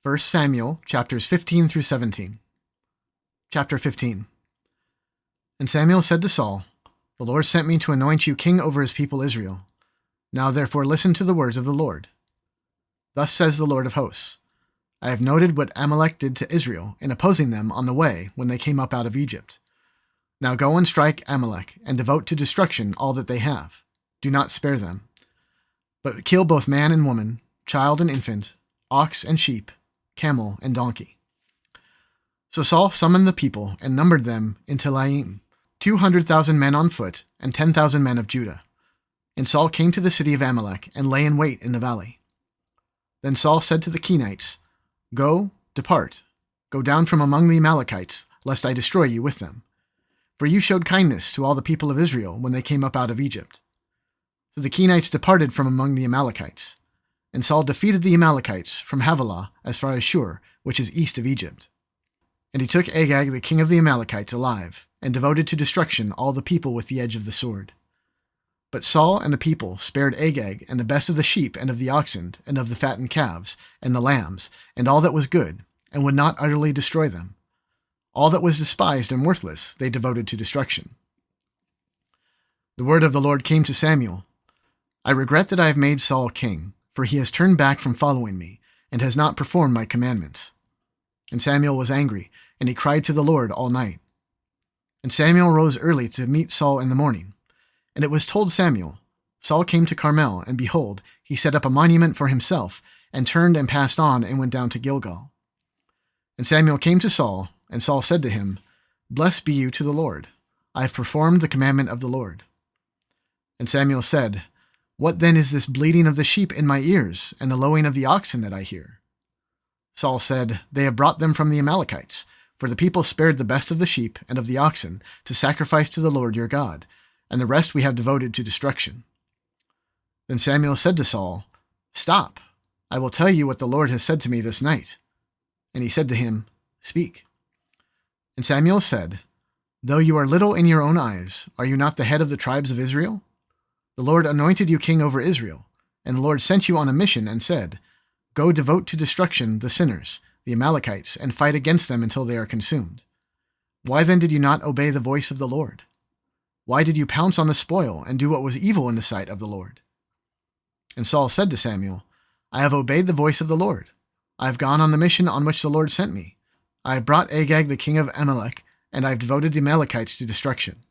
1 Samuel chapters 15 through 17. Chapter 15. And Samuel said to Saul, "The Lord sent me to anoint you king over his people Israel. Now therefore listen to the words of the Lord. Thus says the Lord of hosts, I have noted what Amalek did to Israel in opposing them on the way when they came up out of Egypt. Now go and strike Amalek and devote to destruction all that they have. Do not spare them, but kill both man and woman, child and infant, ox and sheep, camel and donkey." So Saul summoned the people and numbered them in Telaim, 200,000 men on foot and 10,000 men of Judah. And Saul came to the city of Amalek and lay in wait in the valley. Then Saul said to the Kenites, "Go, depart, go down from among the Amalekites, lest I destroy you with them. For you showed kindness to all the people of Israel when they came up out of Egypt." So the Kenites departed from among the Amalekites. And Saul defeated the Amalekites from Havilah as far as Shur, which is east of Egypt. And he took Agag the king of the Amalekites alive, and devoted to destruction all the people with the edge of the sword. But Saul and the people spared Agag and the best of the sheep and of the oxen, and of the fattened calves, and the lambs, and all that was good, and would not utterly destroy them. All that was despised and worthless they devoted to destruction. The word of the Lord came to Samuel. "I regret that I have made Saul king, for he has turned back from following me, and has not performed my commandments." And Samuel was angry, and he cried to the Lord all night. And Samuel rose early to meet Saul in the morning. And it was told Samuel, Saul came to Carmel, and behold, he set up a monument for himself, and turned and passed on and went down to Gilgal. And Samuel came to Saul, and Saul said to him, "Blessed be you to the Lord. I have performed the commandment of the Lord." And Samuel said, "What then is this bleating of the sheep in my ears, and the lowing of the oxen that I hear?" Saul said, "They have brought them from the Amalekites, for the people spared the best of the sheep and of the oxen to sacrifice to the Lord your God, and the rest we have devoted to destruction." Then Samuel said to Saul, "Stop, I will tell you what the Lord has said to me this night." And he said to him, "Speak." And Samuel said, "Though you are little in your own eyes, are you not the head of the tribes of Israel? The Lord anointed you king over Israel, and the Lord sent you on a mission and said, 'Go devote to destruction the sinners, the Amalekites, and fight against them until they are consumed.' Why then did you not obey the voice of the Lord? Why did you pounce on the spoil and do what was evil in the sight of the Lord?" And Saul said to Samuel, "I have obeyed the voice of the Lord. I have gone on the mission on which the Lord sent me. I have brought Agag the king of Amalek, and I have devoted the Amalekites to destruction.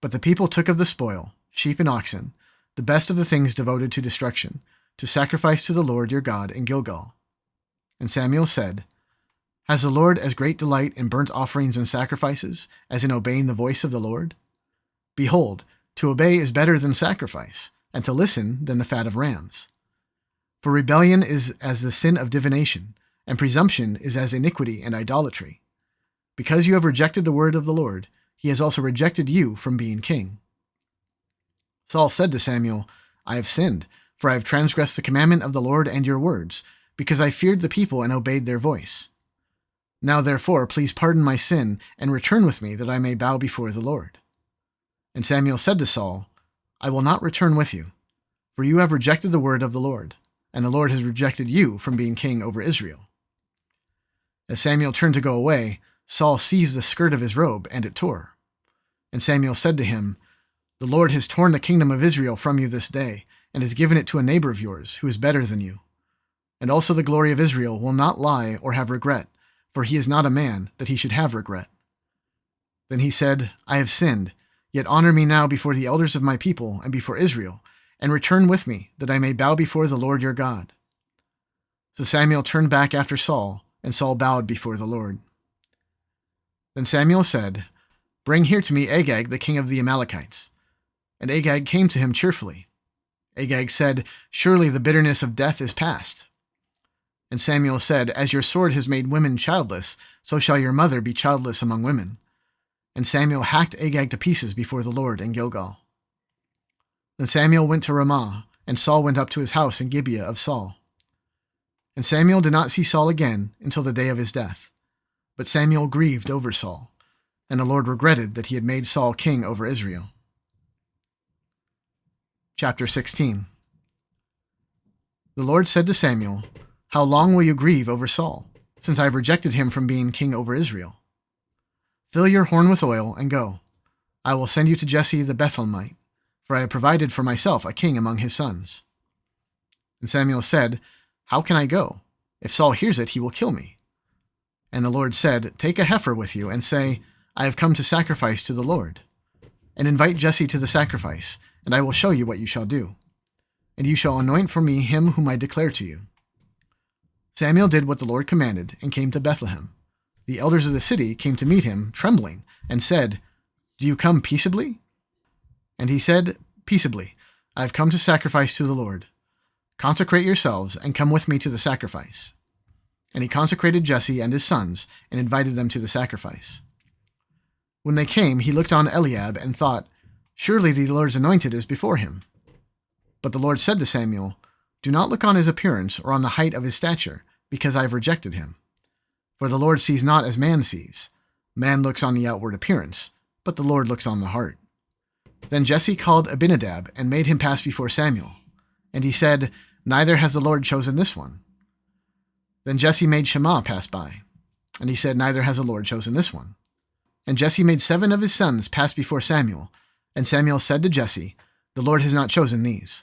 But the people took of the spoil, sheep and oxen, the best of the things devoted to destruction, to sacrifice to the Lord your God in Gilgal." And Samuel said, "Has the Lord as great delight in burnt offerings and sacrifices as in obeying the voice of the Lord? Behold, to obey is better than sacrifice, and to listen than the fat of rams. For rebellion is as the sin of divination, and presumption is as iniquity and idolatry. Because you have rejected the word of the Lord, he has also rejected you from being king." Saul said to Samuel, "I have sinned, for I have transgressed the commandment of the Lord and your words, because I feared the people and obeyed their voice. Now therefore please pardon my sin, and return with me that I may bow before the Lord." And Samuel said to Saul, "I will not return with you, for you have rejected the word of the Lord, and the Lord has rejected you from being king over Israel." As Samuel turned to go away, Saul seized the skirt of his robe, and it tore. And Samuel said to him, "The Lord has torn the kingdom of Israel from you this day, and has given it to a neighbor of yours, who is better than you. And also the glory of Israel will not lie or have regret, for he is not a man that he should have regret." Then he said, "I have sinned, yet honor me now before the elders of my people and before Israel, and return with me, that I may bow before the Lord your God." So Samuel turned back after Saul, and Saul bowed before the Lord. Then Samuel said, "Bring here to me Agag the king of the Amalekites." And Agag came to him cheerfully. Agag said, "Surely the bitterness of death is past." And Samuel said, "As your sword has made women childless, so shall your mother be childless among women." And Samuel hacked Agag to pieces before the Lord in Gilgal. Then Samuel went to Ramah, and Saul went up to his house in Gibeah of Saul. And Samuel did not see Saul again until the day of his death. But Samuel grieved over Saul, and the Lord regretted that he had made Saul king over Israel. Chapter 16. The Lord said to Samuel, How long will you grieve over Saul, since I have rejected him from being king over Israel? Fill your horn with oil and go. I will send you to Jesse the Bethlehemite, for I have provided for myself a king among his sons." And Samuel said, "How can I go? If Saul hears it, he will kill me." And the Lord said, "Take a heifer with you and say, 'I have come to sacrifice to the Lord.' And invite Jesse to the sacrifice, and I will show you what you shall do. And you shall anoint for me him whom I declare to you." Samuel did what the Lord commanded and came to Bethlehem. The elders of the city came to meet him, trembling, and said, "Do you come peaceably?" And he said, "Peaceably. I have come to sacrifice to the Lord. Consecrate yourselves and come with me to the sacrifice." And he consecrated Jesse and his sons and invited them to the sacrifice. When they came, he looked on Eliab and thought, "Surely the Lord's anointed is before him." But the Lord said to Samuel, "Do not look on his appearance or on the height of his stature, because I have rejected him. For the Lord sees not as man sees. Man looks on the outward appearance, but the Lord looks on the heart." Then Jesse called Abinadab and made him pass before Samuel. And he said, "Neither has the Lord chosen this one." Then Jesse made Shammah pass by. And he said, "Neither has the Lord chosen this one." And Jesse made 7 of his sons pass before Samuel. And Samuel said to Jesse, "The Lord has not chosen these."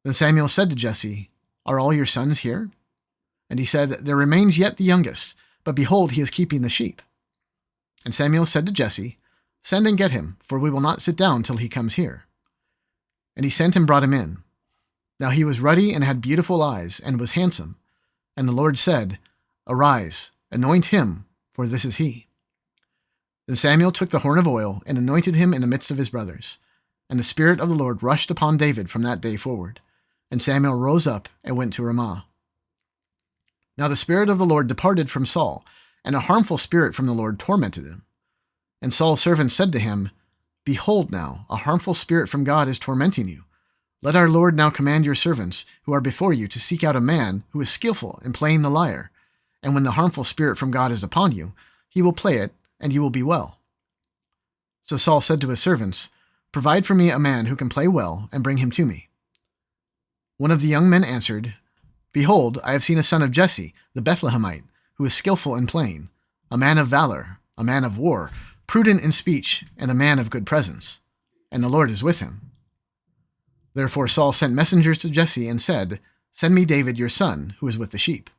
Then Samuel said to Jesse, "Are all your sons here?" And he said, "There remains yet the youngest, but behold, he is keeping the sheep." And Samuel said to Jesse, "Send and get him, for we will not sit down till he comes here." And he sent and brought him in. Now he was ruddy and had beautiful eyes, and was handsome. And the Lord said, "Arise, anoint him, for this is he." Then Samuel took the horn of oil and anointed him in the midst of his brothers. And the Spirit of the Lord rushed upon David from that day forward. And Samuel rose up and went to Ramah. Now the Spirit of the Lord departed from Saul, and a harmful spirit from the Lord tormented him. And Saul's servants said to him, "Behold now, a harmful spirit from God is tormenting you. Let our Lord now command your servants, who are before you, to seek out a man who is skillful in playing the lyre. And when the harmful spirit from God is upon you, he will play it, and you will be well." So Saul said to his servants, "Provide for me a man who can play well, and bring him to me." One of the young men answered, "Behold, I have seen a son of Jesse, the Bethlehemite, who is skillful in playing, a man of valor, a man of war, prudent in speech, and a man of good presence. And the Lord is with him." Therefore Saul sent messengers to Jesse and said, "Send me David your son, who is with the sheep."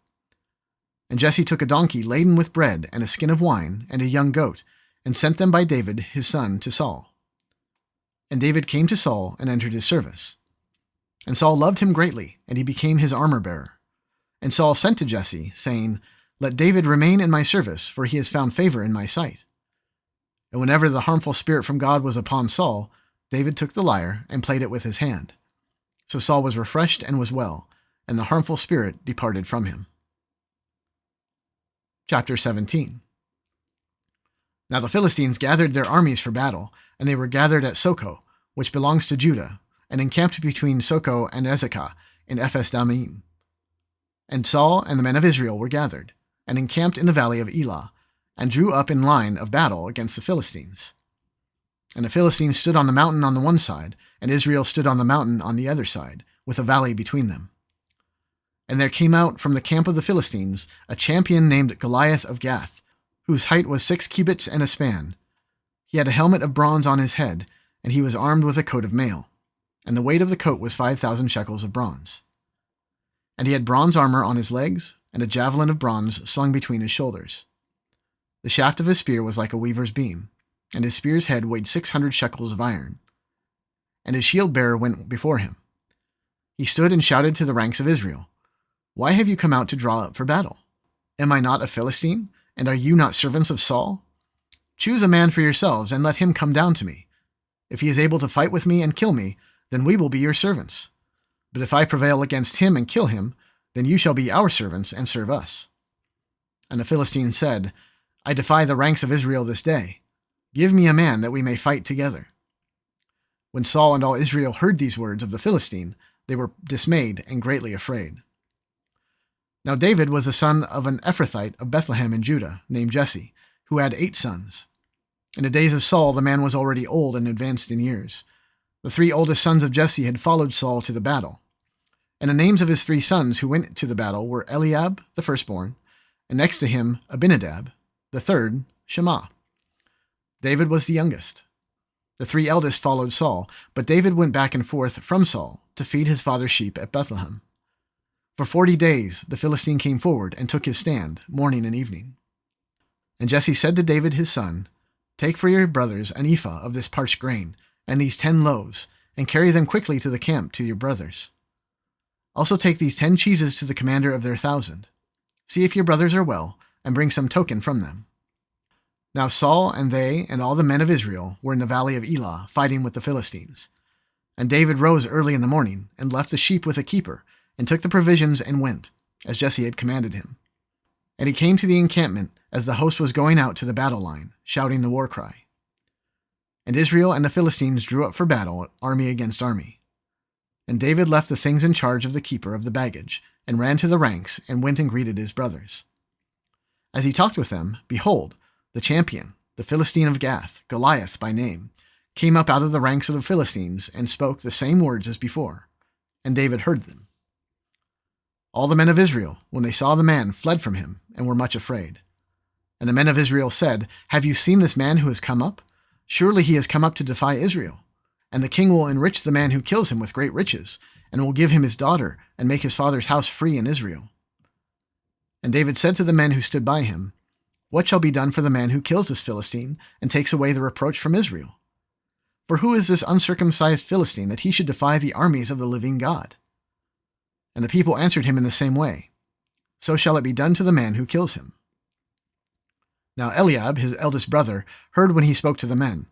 And Jesse took a donkey laden with bread and a skin of wine and a young goat, and sent them by David his son to Saul. And David came to Saul and entered his service. And Saul loved him greatly, and he became his armor-bearer. And Saul sent to Jesse, saying, "Let David remain in my service, for he has found favor in my sight." And whenever the harmful spirit from God was upon Saul, David took the lyre and played it with his hand. So Saul was refreshed and was well, and the harmful spirit departed from him. Chapter 17. Now the Philistines gathered their armies for battle, and they were gathered at Socoh, which belongs to Judah, and encamped between Socoh and Ezekah in Ephes-dammim. And Saul and the men of Israel were gathered, and encamped in the valley of Elah, and drew up in line of battle against the Philistines. And the Philistines stood on the mountain on the one side, and Israel stood on the mountain on the other side, with a valley between them. And there came out from the camp of the Philistines a champion named Goliath of Gath, whose height was 6 cubits and a span. He had a helmet of bronze on his head, and he was armed with a coat of mail, and the weight of the coat was 5,000 shekels of bronze. And he had bronze armor on his legs, and a javelin of bronze slung between his shoulders. The shaft of his spear was like a weaver's beam, and his spear's head weighed 600 shekels of iron. And his shield-bearer went before him. He stood and shouted to the ranks of Israel, "Why have you come out to draw up for battle? Am I not a Philistine, and are you not servants of Saul? Choose a man for yourselves, and let him come down to me. If he is able to fight with me and kill me, then we will be your servants. But if I prevail against him and kill him, then you shall be our servants and serve us." And the Philistine said, "I defy the ranks of Israel this day. Give me a man that we may fight together." When Saul and all Israel heard these words of the Philistine, they were dismayed and greatly afraid. Now David was the son of an Ephrathite of Bethlehem in Judah, named Jesse, who had 8 sons. In the days of Saul, the man was already old and advanced in years. The 3 oldest sons of Jesse had followed Saul to the battle. And the names of his 3 sons who went to the battle were Eliab, the firstborn, and next to him Abinadab, the third, Shammah. David was the youngest. The 3 eldest followed Saul, but David went back and forth from Saul to feed his father's sheep at Bethlehem. For 40 days the Philistine came forward and took his stand, morning and evening. And Jesse said to David his son, "Take for your brothers an ephah of this parched grain, and these 10 loaves, and carry them quickly to the camp to your brothers. Also take these 10 cheeses to the commander of their 1,000. See if your brothers are well, and bring some token from them." Now Saul and they and all the men of Israel were in the valley of Elah, fighting with the Philistines. And David rose early in the morning, and left the sheep with a keeper, and took the provisions and went, as Jesse had commanded him. And he came to the encampment as the host was going out to the battle line, shouting the war cry. And Israel and the Philistines drew up for battle, army against army. And David left the things in charge of the keeper of the baggage, and ran to the ranks, and went and greeted his brothers. As he talked with them, behold, the champion, the Philistine of Gath, Goliath by name, came up out of the ranks of the Philistines, and spoke the same words as before. And David heard them. All the men of Israel, when they saw the man, fled from him, and were much afraid. And the men of Israel said, "Have you seen this man who has come up? Surely he has come up to defy Israel. And the king will enrich the man who kills him with great riches, and will give him his daughter, and make his father's house free in Israel." And David said to the men who stood by him, "What shall be done for the man who kills this Philistine, and takes away the reproach from Israel? For who is this uncircumcised Philistine, that he should defy the armies of the living God?" And the people answered him in the same way, "So shall it be done to the man who kills him." Now Eliab, his eldest brother, heard when he spoke to the men.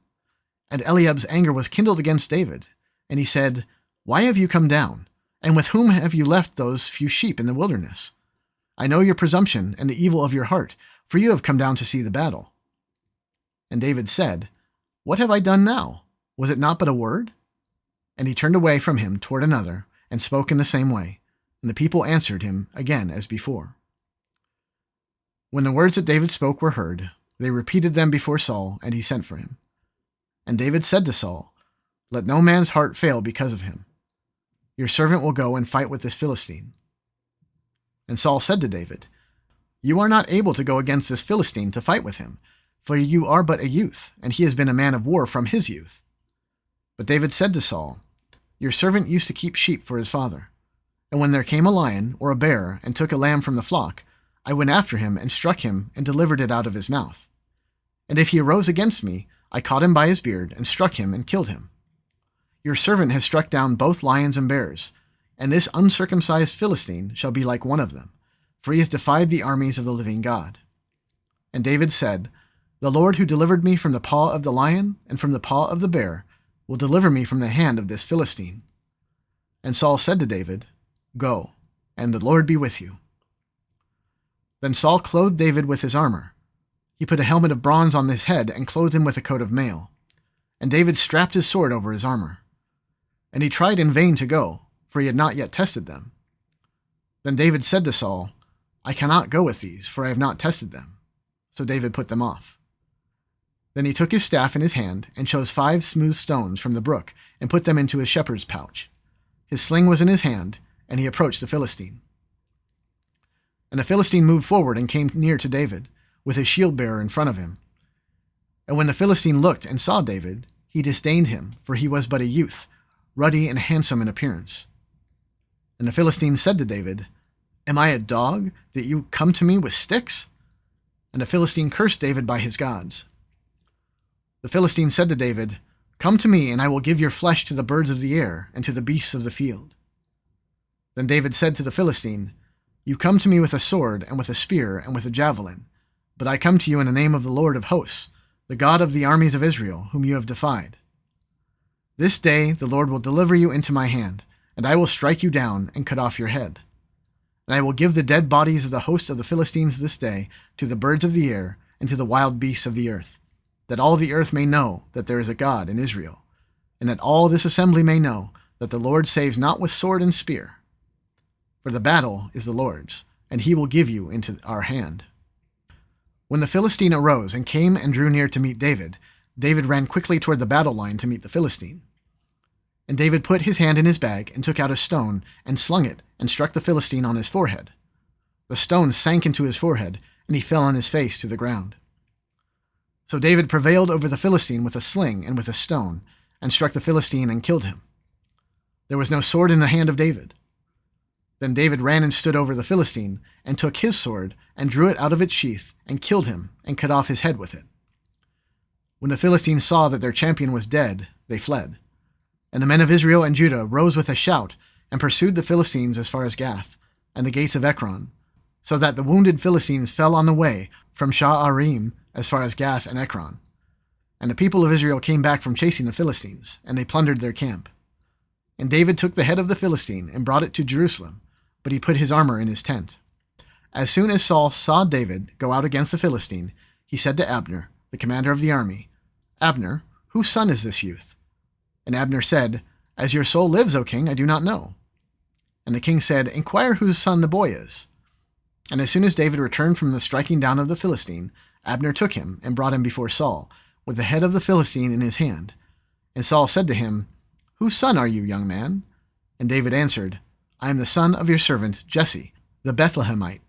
And Eliab's anger was kindled against David, and he said, "Why have you come down? And with whom have you left those few sheep in the wilderness? I know your presumption and the evil of your heart, for you have come down to see the battle." And David said, "What have I done now? Was it not but a word?" And he turned away from him toward another, and spoke in the same way. And the people answered him again as before. When the words that David spoke were heard, they repeated them before Saul, and he sent for him. And David said to Saul, "Let no man's heart fail because of him. Your servant will go and fight with this Philistine." And Saul said to David, "You are not able to go against this Philistine to fight with him, for you are but a youth, and he has been a man of war from his youth." But David said to Saul, "Your servant used to keep sheep for his father. And when there came a lion or a bear and took a lamb from the flock, I went after him and struck him and delivered it out of his mouth. And if he arose against me, I caught him by his beard and struck him and killed him. Your servant has struck down both lions and bears, and this uncircumcised Philistine shall be like one of them, for he has defied the armies of the living God." And David said, "The Lord who delivered me from the paw of the lion and from the paw of the bear will deliver me from the hand of this Philistine." And Saul said to David, "Go, and the Lord be with you." Then Saul clothed David with his armor. He put a helmet of bronze on his head and clothed him with a coat of mail. And David strapped his sword over his armor. And he tried in vain to go, for he had not yet tested them. Then David said to Saul, "I cannot go with these, for I have not tested them." So David put them off. Then he took his staff in his hand and chose 5 smooth stones from the brook and put them into his shepherd's pouch. His sling was in his hand, and he approached the Philistine. And the Philistine moved forward and came near to David, with his shield-bearer in front of him. And when the Philistine looked and saw David, he disdained him, for he was but a youth, ruddy and handsome in appearance. And the Philistine said to David, "Am I a dog, that you come to me with sticks?" And the Philistine cursed David by his gods. The Philistine said to David, "Come to me, and I will give your flesh to the birds of the air and to the beasts of the field." Then David said to the Philistine, "You come to me with a sword and with a spear and with a javelin, but I come to you in the name of the Lord of hosts, the God of the armies of Israel, whom you have defied. This day the Lord will deliver you into my hand, and I will strike you down and cut off your head. And I will give the dead bodies of the host of the Philistines this day to the birds of the air and to the wild beasts of the earth, that all the earth may know that there is a God in Israel, and that all this assembly may know that the Lord saves not with sword and spear. For the battle is the Lord's, and he will give you into our hand." When the Philistine arose and came and drew near to meet David, David ran quickly toward the battle line to meet the Philistine. And David put his hand in his bag and took out a stone and slung it and struck the Philistine on his forehead. The stone sank into his forehead, and he fell on his face to the ground. So David prevailed over the Philistine with a sling and with a stone, and struck the Philistine and killed him. There was no sword in the hand of David. Then David ran and stood over the Philistine, and took his sword, and drew it out of its sheath, and killed him, and cut off his head with it. When the Philistines saw that their champion was dead, they fled. And the men of Israel and Judah rose with a shout, and pursued the Philistines as far as Gath, and the gates of Ekron, so that the wounded Philistines fell on the way from Sha'arim as far as Gath and Ekron. And the people of Israel came back from chasing the Philistines, and they plundered their camp. And David took the head of the Philistine and brought it to Jerusalem, but he put his armor in his tent. As soon as Saul saw David go out against the Philistine, he said to Abner, the commander of the army, "Abner, whose son is this youth?" And Abner said, "As your soul lives, O king, I do not know." And the king said, "Inquire whose son the boy is." And as soon as David returned from the striking down of the Philistine, Abner took him and brought him before Saul, with the head of the Philistine in his hand. And Saul said to him, "Whose son are you, young man?" And David answered, "I am the son of your servant Jesse, the Bethlehemite,